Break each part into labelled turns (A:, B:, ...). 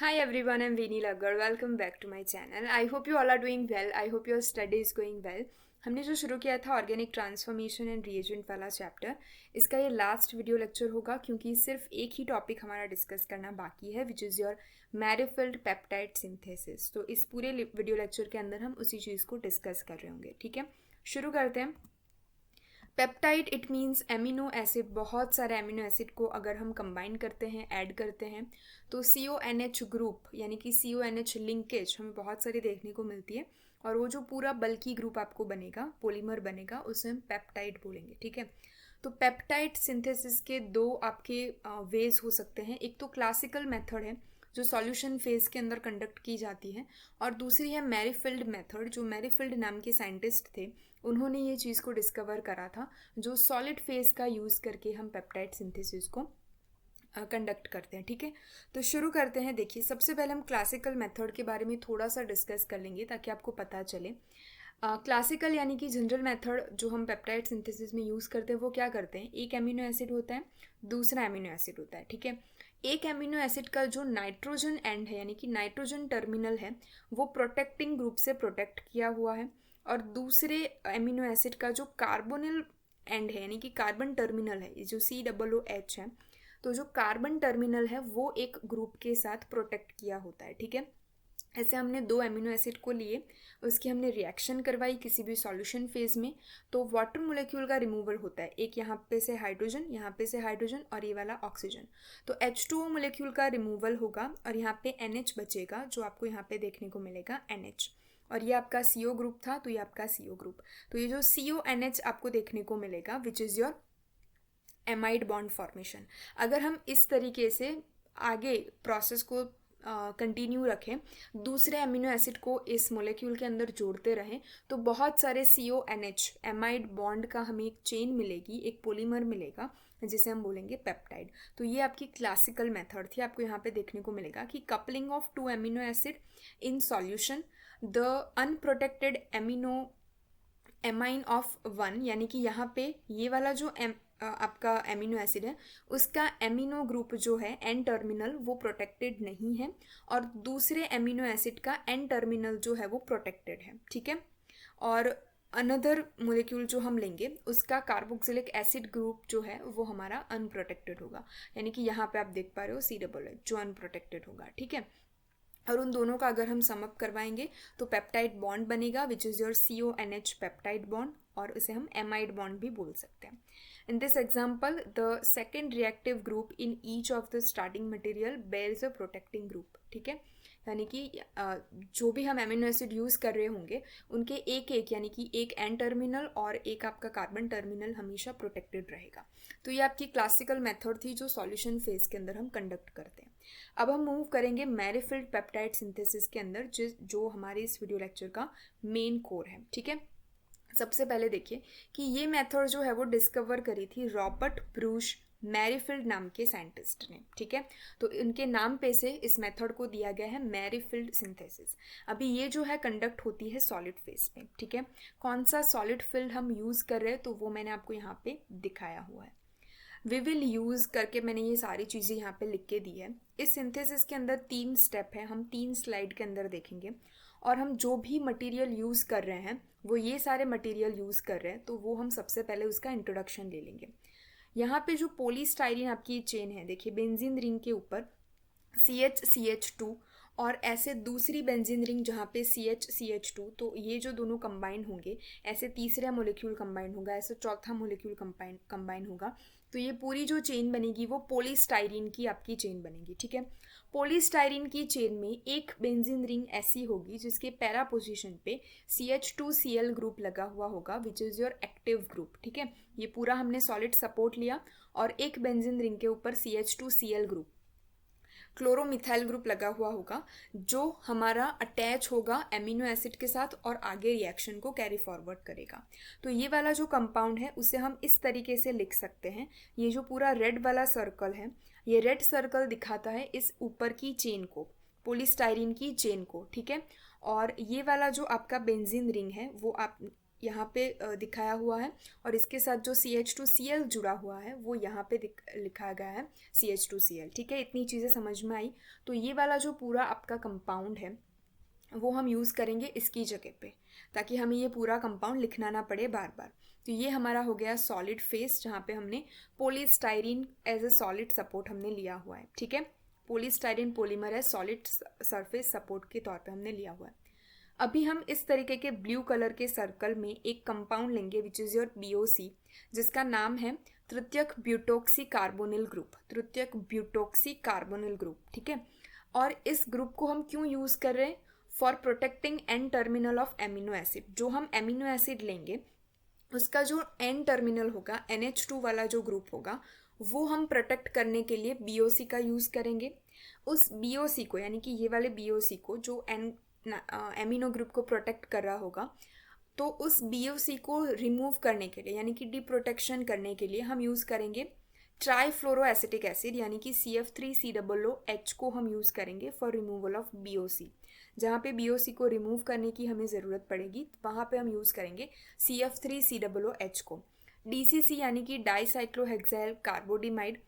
A: Hi everyone, I'm Veeni Laggar. Welcome back to my channel. I hope you all are doing well. I hope your study is going well. हमने जो शुरू किया था organic transformation and reagent वाला chapter, इसका ये last video lecture होगा क्योंकि सिर्फ एक ही टॉपिक हमारा डिस्कस करना बाकी है which is your Merrifield peptide synthesis. तो इस पूरे वीडियो लेक्चर के अंदर हम उसी चीज़ को डिस्कस कर रहे होंगे। ठीक है, शुरू करते हैं। Peptide it means amino acid. बहुत सारे एमिनो एसिड को अगर हम कंबाइन करते हैं, ऐड करते हैं, तो CONH ग्रुप यानी कि CONH लिंकेज हमें बहुत सारी देखने को मिलती है और वो जो पूरा बल्कि ग्रुप आपको बनेगा, पॉलीमर बनेगा, उसे हम पेप्टाइड बोलेंगे। ठीक है, तो पेप्टाइड सिंथेसिस के दो आपके वेज हो सकते हैं। एक तो क्लासिकल मेथड है जो सॉल्यूशन फेज के अंदर कंडक्ट की जाती है, और दूसरी है मैरीफिल्ड मेथड। जो मैरीफिल्ड नाम के साइंटिस्ट थे, उन्होंने ये चीज़ को डिस्कवर करा था, जो सॉलिड फेज का यूज़ करके हम पेप्टाइड सिंथेसिस को कंडक्ट करते हैं। ठीक है, तो शुरू करते हैं। देखिए, सबसे पहले हम क्लासिकल मेथड के बारे में थोड़ा सा डिस्कस कर लेंगे ताकि आपको पता चले। क्लासिकल यानी कि जनरल मेथड जो हम पेप्टाइड सिंथेसिस में यूज़ करते हैं वो क्या करते हैं, एक एमिनो एसिड होता है, दूसरा एमिनो एसिड होता है। ठीक है, एक एमिनो एसिड का जो नाइट्रोजन एंड है यानी कि नाइट्रोजन टर्मिनल है वो प्रोटेक्टिंग ग्रुप से प्रोटेक्ट किया हुआ है, और दूसरे एमिनो एसिड का जो कार्बोनिल एंड है यानी कि कार्बन टर्मिनल है, ये जो COOH है, तो जो कार्बन टर्मिनल है वो एक ग्रुप के साथ प्रोटेक्ट किया होता है। ठीक है, ऐसे हमने दो एमिनो एसिड को लिए, उसकी हमने रिएक्शन करवाई किसी भी सॉल्यूशन फेज में, तो वाटर मोलिक्यूल का रिमूवल होता है। एक यहाँ पे से हाइड्रोजन, यहाँ पे से हाइड्रोजन, और ये वाला ऑक्सीजन, तो H2O मोलिक्यूल का रिमूवल होगा और यहाँ पे NH बचेगा, जो आपको यहाँ पे देखने को मिलेगा NH। और ये आपका CO ग्रुप था, तो ये आपका CO ग्रुप। तो ये जो CONH आपको देखने को मिलेगा विच is your amide bond formation. अगर हम इस तरीके से आगे प्रोसेस को कंटिन्यू रखें, दूसरे एमिनो एसिड को इस मोलेक्यूल के अंदर जोड़ते रहें, तो बहुत सारे CONH एमाइड बॉन्ड का हमें एक चेन मिलेगी, एक पॉलीमर मिलेगा जिसे हम बोलेंगे पेप्टाइड। तो ये आपकी क्लासिकल मेथड थी। आपको यहाँ पे देखने को मिलेगा कि coupling of to amino acid in solution, the unprotected amino amine of one, यानी कि यहाँ पे ये वाला जो आपका एमिनो एसिड है उसका एमिनो ग्रुप जो है एन टर्मिनल वो प्रोटेक्टेड नहीं है, और दूसरे एमिनो एसिड का एन टर्मिनल जो है वो प्रोटेक्टेड है। ठीक है, और अनदर मोलिक्यूल जो हम लेंगे उसका कार्बोक्सिलिक एसिड ग्रुप जो है वो हमारा अनप्रोटेक्टेड होगा, यानी कि यहाँ पे आप देख पा रहे हो COOH जो अनप्रोटेक्टेड होगा। ठीक है, और उन दोनों का अगर हम समअप करवाएंगे तो पेप्टाइड बॉन्ड बनेगा which is your CONH peptide bond, और इसे हम एमाइड बॉन्ड भी बोल सकते हैं। In this example the second reactive group in each of the starting material bears a protecting group. ठीक है, यानी कि जो भी हम एमिनो एसिड यूज़ कर रहे होंगे उनके एक एक यानी कि एक एन टर्मिनल और एक आपका कार्बन टर्मिनल हमेशा प्रोटेक्टेड रहेगा। तो ये आपकी क्लासिकल मेथड थी जो सॉल्यूशन फेज के अंदर हम कंडक्ट करते हैं। अब हम मूव करेंगे मैरीफिल्ड पेप्टाइड सिंथेसिस के अंदर, जो हमारे इस वीडियो लेक्चर का मेन कोर है। ठीक है, सबसे पहले देखिए कि ये मेथड जो है वो डिस्कवर करी थी रॉबर्ट ब्रूश मैरीफिल्ड नाम के साइंटिस्ट ने। ठीक है, तो इनके नाम पे से इस मेथड को दिया गया है मैरीफिल्ड सिंथेसिस। अभी ये जो है कंडक्ट होती है सॉलिड फेज में। ठीक है, कौन सा सॉलिड फिल्ड हम यूज़ कर रहे हैं तो वो मैंने आपको यहाँ पे दिखाया हुआ है। वी विल यूज़ करके मैंने ये सारी चीज़ें यहाँ पे लिख के दी है। इस सिंथेसिस के अंदर 3 स्टेप है, हम 3 स्लाइड के अंदर देखेंगे, और हम जो भी मटेरियल यूज़ कर रहे हैं वो ये सारे मटेरियल यूज़ कर रहे हैं, तो वो हम सबसे पहले उसका इंट्रोडक्शन ले लेंगे। यहाँ पे जो पॉलीस्टाइरीन आपकी चेन है, देखिए बेंजीन रिंग के ऊपर CH और ऐसे दूसरी बेंजीन रिंग जहाँ पे CH, तो ये जो दोनों कंबाइन होंगे, ऐसे तीसरा मोलिक्यूल कंबाइन होगा, ऐसे चौथा मोलिक्यूल कंबाइन होगा, तो ये पूरी जो चेन बनेगी वो पॉलीस्टाइरीन की आपकी चेन बनेगी। ठीक है, पॉलीस्टाइरीन की चेन में एक बेंजीन रिंग ऐसी होगी जिसके पैरा पोजीशन पे CH2Cl ग्रुप लगा हुआ होगा विच इज़ योर एक्टिव ग्रुप। ठीक है, ये पूरा हमने सॉलिड सपोर्ट लिया, और एक बेंजीन रिंग के ऊपर CH2Cl ग्रुप क्लोरोमिथाइल ग्रुप लगा हुआ होगा, जो हमारा अटैच होगा एमिनो एसिड के साथ और आगे रिएक्शन को कैरी फॉरवर्ड करेगा। तो ये वाला जो कंपाउंड है उसे हम इस तरीके से लिख सकते हैं। ये जो पूरा रेड वाला सर्कल है, ये रेड सर्कल दिखाता है इस ऊपर की चेन को, पॉलीस्टाइरीन की चेन को। ठीक है, और ये वाला जो आपका बेंजीन रिंग है वो आप यहाँ पे दिखाया हुआ है, और इसके साथ जो CH2Cl जुड़ा हुआ है वो यहाँ पे लिखा गया है CH2Cl। ठीक है, इतनी चीज़ें समझ में आई। तो ये वाला जो पूरा आपका कंपाउंड है वो हम यूज़ करेंगे इसकी जगह पे, ताकि हमें ये पूरा कंपाउंड लिखना ना पड़े बार बार। तो ये हमारा हो गया सॉलिड फेस, जहाँ पे हमने polystyrene as a solid support हमने लिया हुआ है। ठीक है, पॉलीस्टाइरीन पॉलीमर है सॉलिड सरफेस सपोर्ट के तौर पे हमने लिया हुआ है। अभी हम इस तरीके के ब्लू कलर के सर्कल में एक कंपाउंड लेंगे विच इज़ योर BOC, जिसका नाम है तृतीयक ब्यूटोक्सी कार्बोनिल ग्रुप, तृतीयक ब्यूटोक्सी कार्बोनिल ग्रुप। ठीक है, और इस ग्रुप को हम क्यों यूज़ कर रहे हैं? For protecting N terminal of amino acid. जो हम एमिनो एसिड लेंगे उसका जो एन टर्मिनल होगा, NH2 वाला जो ग्रुप होगा, वो हम प्रोटेक्ट करने के लिए BOC का यूज़ करेंगे। उस BOC को, यानी कि ये वाले BOC को जो एमिनो ग्रुप को प्रोटेक्ट कर रहा होगा, तो उस BOC को रिमूव करने के लिए, यानी कि डिप्रोटेक्शन करने के लिए हम यूज़ करेंगे ट्राईफ्लोरोएसिटिक एसिड, यानी कि CF3COOH को हम यूज़ करेंगे फॉर रिमूवल ऑफ BOC। जहाँ पे BOC को रिमूव करने की हमें ज़रूरत पड़ेगी वहाँ पे हम यूज़ करेंगे CF3COOH को। DCC यानी कि डाईसाइक्लोहेक्साइल कार्बोडिमाइड,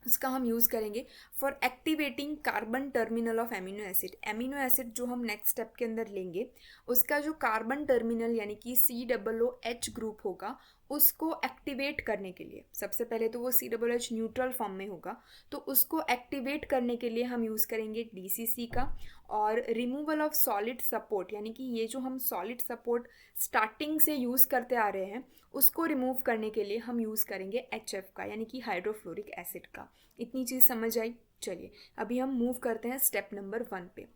A: उसका हम यूज़ करेंगे for activating carbon terminal of amino acid. Amino acid जो हम नेक्स्ट स्टेप के अंदर लेंगे उसका जो कार्बन टर्मिनल यानी कि COOH ग्रुप होगा उसको एक्टिवेट करने के लिए, सबसे पहले तो वो COOH न्यूट्रल फॉर्म में होगा, तो उसको एक्टिवेट करने के लिए हम यूज़ करेंगे DCC का। और रिमूवल ऑफ सॉलिड सपोर्ट, यानी कि ये जो हम सॉलिड सपोर्ट स्टार्टिंग से यूज़ करते आ रहे हैं उसको रिमूव करने के लिए हम यूज़ करेंगे HF का, यानी कि हाइड्रोफ्लोरिक एसिड का। इतनी चीज़ समझ आई। चलिए अभी हम मूव करते हैं स्टेप नंबर 1 पे।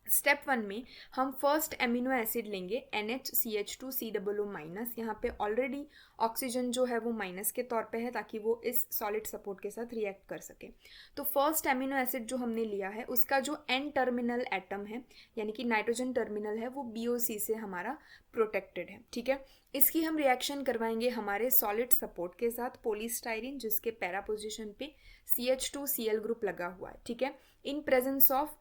A: स्टेप 1 में हम फर्स्ट एमिनो एसिड लेंगे NHCH2COO माइनस। यहाँ पे ऑलरेडी ऑक्सीजन जो है वो माइनस के तौर पे है ताकि वो इस सॉलिड सपोर्ट के साथ रिएक्ट कर सके। तो फर्स्ट एमिनो एसिड जो हमने लिया है उसका जो एन टर्मिनल एटम है, यानी कि नाइट्रोजन टर्मिनल है, वो BOC से हमारा प्रोटेक्टेड है। ठीक है, इसकी हम रिएक्शन करवाएंगे हमारे सॉलिड सपोर्ट के साथ पॉलीस्टाइरीन, जिसके पैरा पोजिशन पे CH2Cl ग्रुप लगा हुआ है। ठीक है, in presence of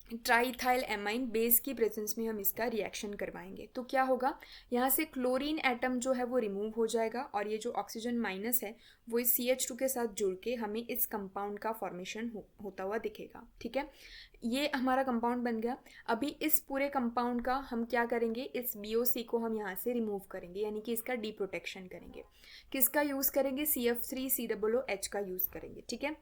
A: triethyl amine base की प्रेजेंस में हम इसका रिएक्शन करवाएंगे। तो क्या होगा, यहाँ से क्लोरीन एटम जो है वो रिमूव हो जाएगा और ये जो ऑक्सीजन माइनस है वो इस CH2 के साथ जुड़ के हमें इस कंपाउंड का फॉर्मेशन होता हुआ दिखेगा। ठीक है, ये हमारा कंपाउंड बन गया। अभी इस पूरे कंपाउंड का हम क्या करेंगे, इस BOC को हम यहाँ से रिमूव करेंगे, यानी कि इसका डिप्रोटेक्शन करेंगे। किसका यूज़ करेंगे? CF3COOH का यूज़ करेंगे। ठीक है,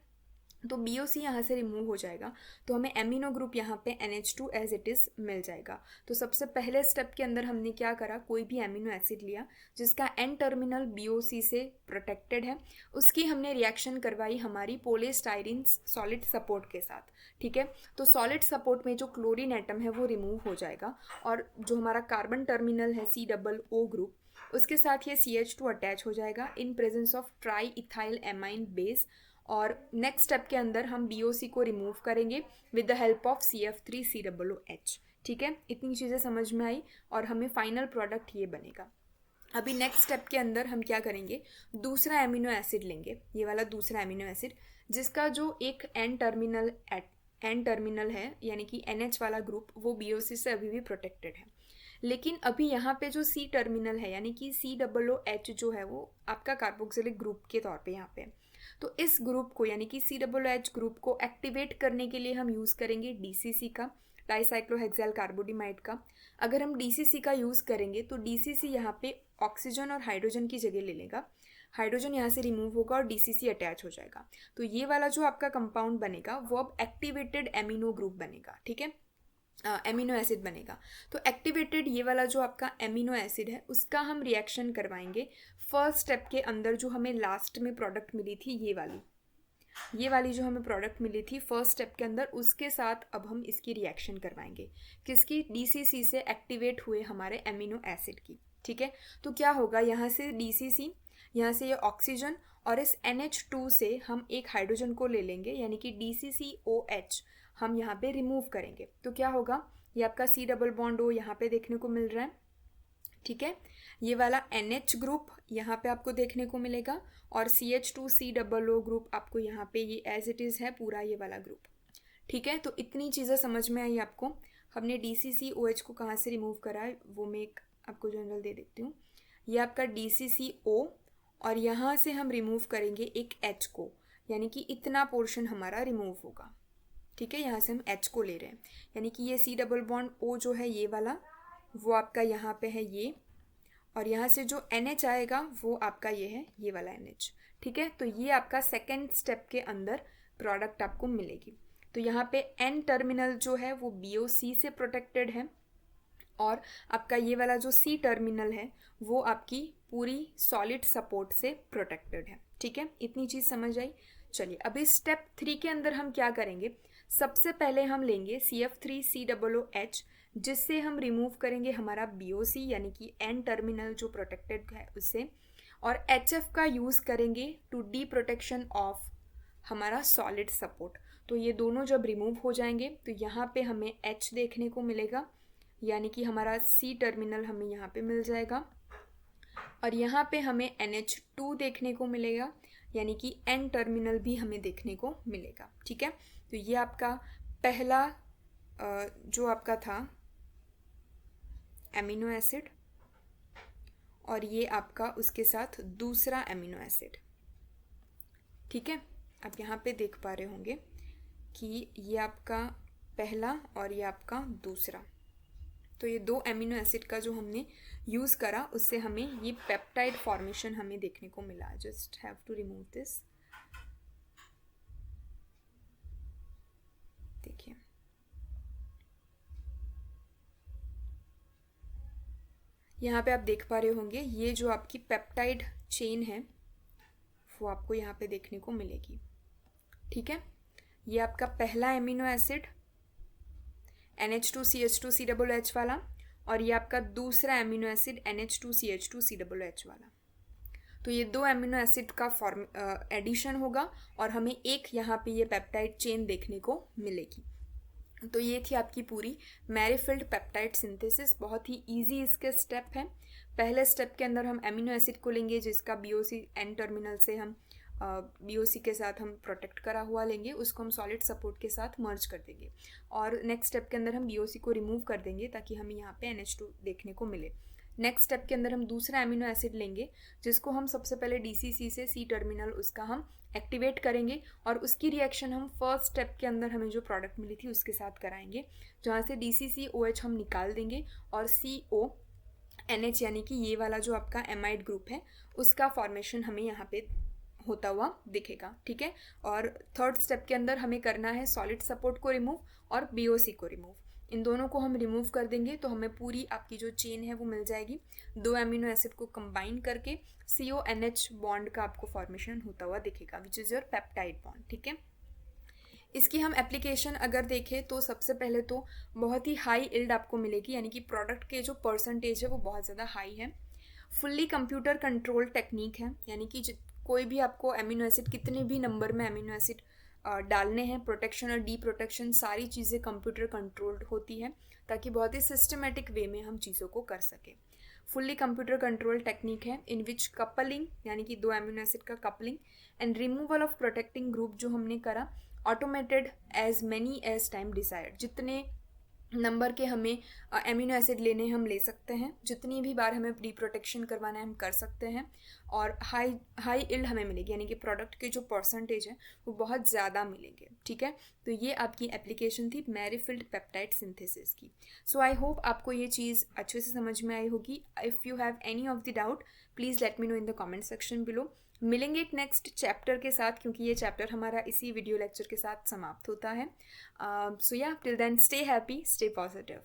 A: तो BOC यहाँ से रिमूव हो जाएगा तो हमें एमिनो ग्रुप यहाँ पे NH2 एज इट इज़ मिल जाएगा। तो सबसे पहले स्टेप के अंदर हमने क्या करा, कोई भी एमिनो एसिड लिया जिसका एन टर्मिनल BOC से प्रोटेक्टेड है, उसकी हमने रिएक्शन करवाई हमारी पॉलीस्टाइरीन सॉलिड सपोर्ट के साथ। ठीक है, तो सॉलिड सपोर्ट में जो क्लोरीन एटम है वो रिमूव हो जाएगा और जो हमारा कार्बन टर्मिनल है COO ग्रुप, उसके साथ ये CH2 अटैच हो जाएगा इन presence of try ethyl amine base. और नेक्स्ट स्टेप के अंदर हम BOC को रिमूव करेंगे with the help of CF3COOH। ठीक है, इतनी चीज़ें समझ में आई और हमें फाइनल प्रोडक्ट ये बनेगा। अभी नेक्स्ट स्टेप के अंदर हम क्या करेंगे, दूसरा एमिनो एसिड लेंगे, ये वाला दूसरा एमिनो एसिड जिसका जो एक एन टर्मिनल है, यानी कि NH वाला ग्रुप, वो BOC से अभी भी प्रोटेक्टेड है। लेकिन अभी यहाँ पे जो C टर्मिनल है, यानी कि COOH जो है वो आपका कार्बोक्सिलिक ग्रुप के तौर पे यहाँ पे, तो इस ग्रुप को यानी कि COOH ग्रुप को एक्टिवेट करने के लिए हम यूज़ करेंगे DCC का, डाईसाइक्लोहेक्साइल कार्बोडिमाइड का। अगर हम DCC का यूज़ करेंगे तो DCC यहाँ पे ऑक्सीजन और हाइड्रोजन की जगह ले लेगा, हाइड्रोजन यहाँ से रिमूव होगा और DCC अटैच हो जाएगा। तो ये वाला जो आपका कंपाउंड बनेगा वो अब एक्टिवेटेड एमिनो ग्रुप बनेगा। ठीक है, एमिनो एसिड बनेगा। तो एक्टिवेटेड ये वाला जो आपका एमिनो एसिड है उसका हम रिएक्शन करवाएंगे फर्स्ट स्टेप के अंदर, जो हमें लास्ट में प्रोडक्ट मिली थी ये वाली जो हमें प्रोडक्ट मिली थी फर्स्ट स्टेप के अंदर, उसके साथ अब हम इसकी रिएक्शन करवाएंगे। किसकी? DCC से एक्टिवेट हुए हमारे एमिनो एसिड की। ठीक है, तो क्या होगा, यहाँ से DCC, यहाँ से ये ऑक्सीजन और इस NH2 से हम एक हाइड्रोजन को ले लेंगे, यानी कि DCCOH हम यहाँ पे रिमूव करेंगे। तो क्या होगा, ये आपका C डबल बॉन्ड O यहाँ पे देखने को मिल रहा है। ठीक है, ये वाला NH ग्रुप यहाँ पे आपको देखने को मिलेगा और CH2COO ग्रुप आपको यहाँ पे ये एज इट इज़ है पूरा ये वाला ग्रुप। ठीक है, तो इतनी चीज़ें समझ में आई आपको। हमने DCCOH को कहाँ से रिमूव करा है वो मैं एक आपको जनरल दे देती हूँ। ये आपका DCCO और यहाँ से हम रिमूव करेंगे एक H को, यानी कि इतना पोर्शन हमारा रिमूव होगा। ठीक है, यहाँ से हम H को ले रहे हैं, यानी कि ये C डबल बॉन्ड O जो है ये वाला, वो आपका यहाँ पे है ये, और यहाँ से जो NH आएगा वो आपका ये है ये वाला NH। ठीक है, तो ये आपका सेकेंड स्टेप के अंदर प्रोडक्ट आपको मिलेगी। तो यहाँ पे N टर्मिनल जो है वो BOC से प्रोटेक्टेड है, और आपका ये वाला जो C टर्मिनल है वो आपकी पूरी सॉलिड सपोर्ट से प्रोटेक्टेड है। ठीक है, इतनी चीज़ समझ आई। चलिए अभी स्टेप 3 के अंदर हम क्या करेंगे, सबसे पहले हम लेंगे CF3COOH, जिससे हम रिमूव करेंगे हमारा BOC यानी कि N टर्मिनल जो प्रोटेक्टेड है उससे, और HF का यूज़ करेंगे टू डी प्रोटेक्शन ऑफ हमारा सॉलिड सपोर्ट। तो ये दोनों जब रिमूव हो जाएंगे तो यहाँ पे हमें H देखने को मिलेगा, यानी कि हमारा C टर्मिनल हमें यहाँ पे मिल जाएगा, और यहाँ पे हमें NH2 देखने को मिलेगा, यानी कि N टर्मिनल भी हमें देखने को मिलेगा। ठीक है, तो ये आपका पहला जो आपका था एमिनो एसिड, और ये आपका उसके साथ दूसरा एमिनो एसिड। ठीक है, आप यहाँ पे देख पा रहे होंगे कि ये आपका पहला और ये आपका दूसरा। तो ये दो एमिनो एसिड का जो हमने यूज़ करा उससे हमें ये पेप्टाइड फॉर्मेशन हमें देखने को मिला। Just have to remove this. देखिए यहाँ पे आप देख पा रहे होंगे ये जो आपकी पेप्टाइड चेन है वो आपको यहाँ पे देखने को मिलेगी। ठीक है, ये आपका पहला एमिनो एसिड NH2CH2COOH वाला, और ये आपका दूसरा एमिनो एसिड NH2CH2COOH वाला। तो ये दो एमिनो एसिड का एडिशन होगा और हमें एक यहाँ पे ये पेप्टाइड चेन देखने को मिलेगी। तो ये थी आपकी पूरी मैरीफिल्ड पेप्टाइड सिंथेसिस। बहुत ही इजी इसके स्टेप है। पहले स्टेप के अंदर हम एमिनो एसिड को लेंगे जिसका BOC N टर्मिनल से हम BOC के साथ हम प्रोटेक्ट करा हुआ लेंगे, उसको हम सॉलिड सपोर्ट के साथ मर्ज कर देंगे, और नेक्स्ट स्टेप के अंदर हम BOC को रिमूव कर देंगे ताकि हमें यहाँ पे NH2 देखने को मिले। नेक्स्ट स्टेप के अंदर हम दूसरा एमिनो एसिड लेंगे जिसको हम सबसे पहले DCC से C टर्मिनल उसका हम एक्टिवेट करेंगे, और उसकी रिएक्शन हम फर्स्ट स्टेप के अंदर हमें जो प्रोडक्ट मिली थी उसके साथ कराएंगे, जहाँ से DCCOH हम निकाल देंगे और CONH यानी कि ये वाला जो आपका एमाइड ग्रुप है उसका फॉर्मेशन हमें यहाँ पे होता हुआ दिखेगा। ठीक है, और थर्ड स्टेप के अंदर हमें करना है सॉलिड सपोर्ट को रिमूव और BOC को रिमूव। इन दोनों को हम रिमूव कर देंगे तो हमें पूरी आपकी जो चेन है वो मिल जाएगी। दो एमिनो एसिड को कंबाइन करके CONH बॉन्ड का आपको फॉर्मेशन होता हुआ दिखेगा, विच इज़ योर पेप्टाइड बॉन्ड। ठीक है, इसकी हम एप्लीकेशन अगर देखें तो सबसे पहले तो बहुत ही हाई इल्ड आपको मिलेगी, यानी कि प्रोडक्ट के जो परसेंटेज है वो बहुत ज़्यादा हाई है। फुल्ली कंप्यूटर कंट्रोल टेक्निक है, यानी कि कोई भी आपको एमिनो एसिड कितने भी नंबर में एमिनो एसिड डालने हैं, प्रोटेक्शन और डी प्रोटेक्शन सारी चीज़ें कंप्यूटर कंट्रोल्ड होती है ताकि बहुत ही सिस्टमेटिक वे में हम चीज़ों को कर सकें। फुल्ली कंप्यूटर कंट्रोल टेक्निक है इन विच कपलिंग यानी कि दो एमिनो एसिड का coupling and removal of protecting group जो हमने करा automated as many as time decide. जितने नंबर के हमें एमिनो एसिड लेने हम ले सकते हैं, जितनी भी बार हमें प्री प्रोटेक्शन करवाना है हम कर सकते हैं, और हाई इल्ड हमें मिलेगी, यानी कि प्रोडक्ट के जो परसेंटेज है वो बहुत ज़्यादा मिलेंगे। ठीक है, तो ये आपकी एप्लीकेशन थी मैरीफिल्ड पेप्टाइड सिंथेसिस की। सो आई होप आपको ये चीज़ अच्छे से समझ में आई होगी। If you have any of the doubt please let me know in the comment section below. मिलेंगे एक नेक्स्ट चैप्टर के साथ, क्योंकि ये चैप्टर हमारा इसी वीडियो लेक्चर के साथ समाप्त होता है। सो या till then stay happy, stay positive.